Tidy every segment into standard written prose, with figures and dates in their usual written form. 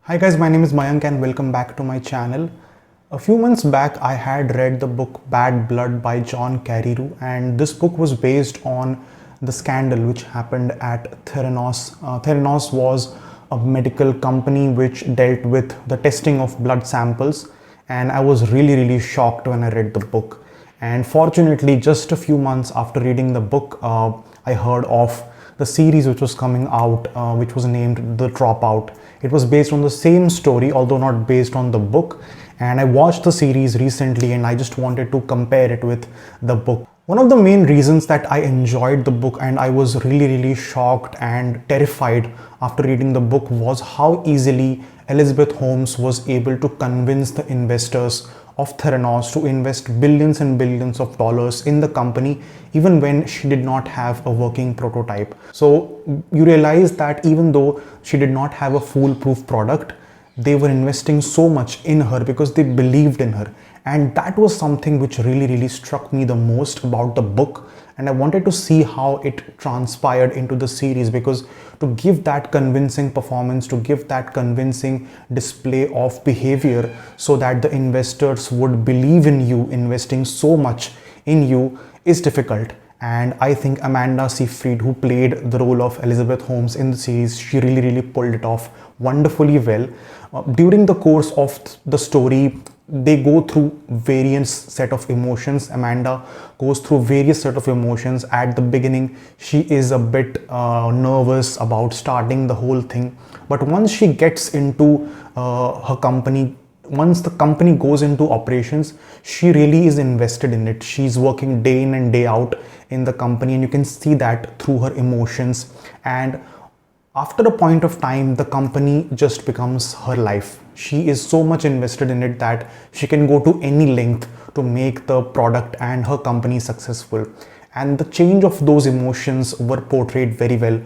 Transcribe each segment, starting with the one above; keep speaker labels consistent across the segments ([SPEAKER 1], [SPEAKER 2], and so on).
[SPEAKER 1] Hi guys, my name is Mayank and welcome back to my channel. A few months back, I had read the book Bad Blood by John Carreyrou, and this book was based on the scandal which happened at Theranos. Theranos was a medical company which dealt with the testing of blood samples, and I was really shocked when I read the book. And fortunately, just a few months after reading the book, I heard of the series which was coming out, which was named The Dropout. It was based on the same story, although not based on the book. And I watched the series recently and I just wanted to compare it with the book. One of the main reasons that I enjoyed the book and I was really shocked and terrified after reading the book was how easily Elizabeth Holmes was able to convince the investors of Theranos to invest billions and billions of dollars in the company even when she did not have a working prototype. So you realize that even though she did not have a foolproof product, they were investing so much in her because they believed in her. And that was something which really struck me the most about the book, and I wanted to see how it transpired into the series, because to give that convincing performance, to give that convincing display of behavior so that the investors would believe in you, investing so much in you, is difficult. And I think Amanda Seyfried, who played the role of Elizabeth Holmes in the series, she really pulled it off wonderfully well. During the course of the story, they go through various set of emotions. Amanda goes through various set of emotions. At the beginning, she is a bit nervous about starting the whole thing, but once she gets into her company, once the company goes into operations, she really is invested in it. She's working day in and day out in the company, and you can see that through her emotions. And after a point of time, the company just becomes her life. She is so much invested in it that she can go to any length to make the product and her company successful. And the change of those emotions were portrayed very well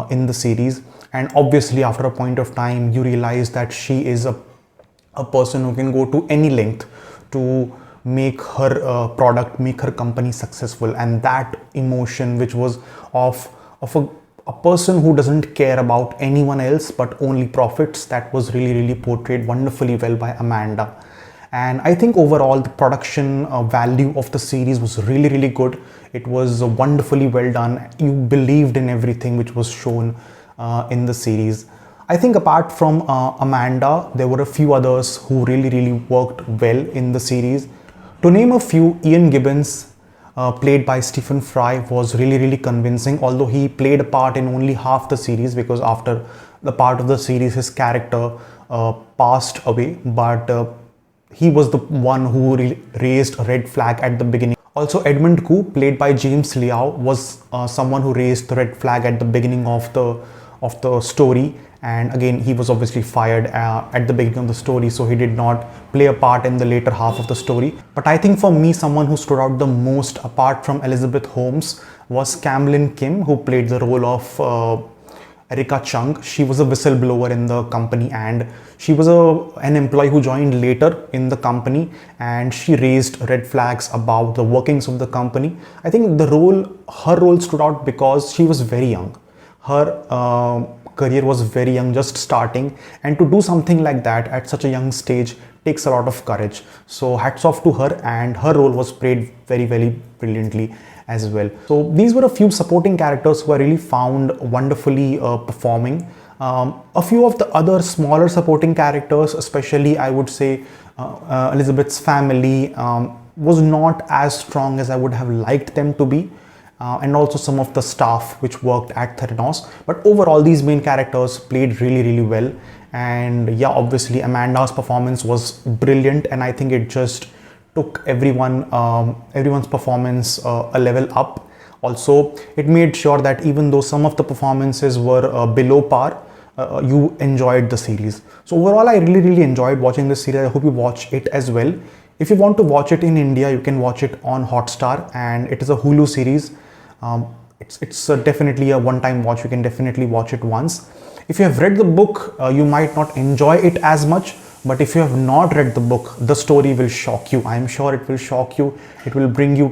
[SPEAKER 1] in the series. And obviously, after a point of time, you realize that she is a person who can go to any length to make her product, make her company successful. And that emotion, which was of a person who doesn't care about anyone else but only profits, that was really portrayed wonderfully well by Amanda. And I think overall the production value of the series was really good. It was wonderfully well done. You believed in everything which was shown in the series. I think apart from Amanda, there were a few others who really worked well in the series. To name a few, Ian Gibbons, played by Stephen Fry, was really convincing, although he played a part in only half the series, because after the part of the series his character passed away, but he was the one who raised a red flag at the beginning. Also, Edmund Koo, played by James Liao, was someone who raised the red flag at the beginning of the story. And again, he was obviously fired at the beginning of the story, so he did not play a part in the later half of the story. But I think for me, someone who stood out the most apart from Elizabeth Holmes was Camlin Kim, who played the role of Erica Chung. She was a whistleblower in the company, and she was an employee who joined later in the company, and she raised red flags about the workings of the company. I think her role stood out because she was very young. Her career was very young, just starting, and to do something like that at such a young stage takes a lot of courage. So hats off to her, and her role was played very brilliantly as well. So these were a few supporting characters who I really found wonderfully performing. A few of the other smaller supporting characters, especially I would say Elizabeth's family, was not as strong as I would have liked them to be. And also some of the staff which worked at Theranos. But overall, these main characters played really well. And yeah, obviously Amanda's performance was brilliant, and I think it just took everyone's performance a level up. Also, it made sure that even though some of the performances were below par, you enjoyed the series. So overall, I really enjoyed watching this series. I hope you watch it as well. If you want to watch it in India, you can watch it on Hotstar, and it is a Hulu series. It's definitely a one-time watch. You can definitely watch it once. If you have read the book, you might not enjoy it as much, but if you have not read the book, the story will shock you. I am sure it will shock you. It will bring you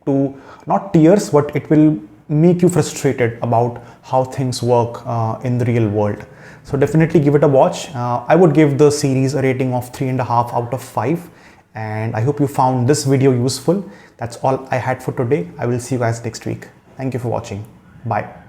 [SPEAKER 1] to not tears, but it will make you frustrated about how things work in the real world. So definitely give it a watch. I would give the series a rating of 3.5 out of 5. And I hope you found this video useful. That's all I had for today. I will see you guys next week. Thank you for watching. Bye.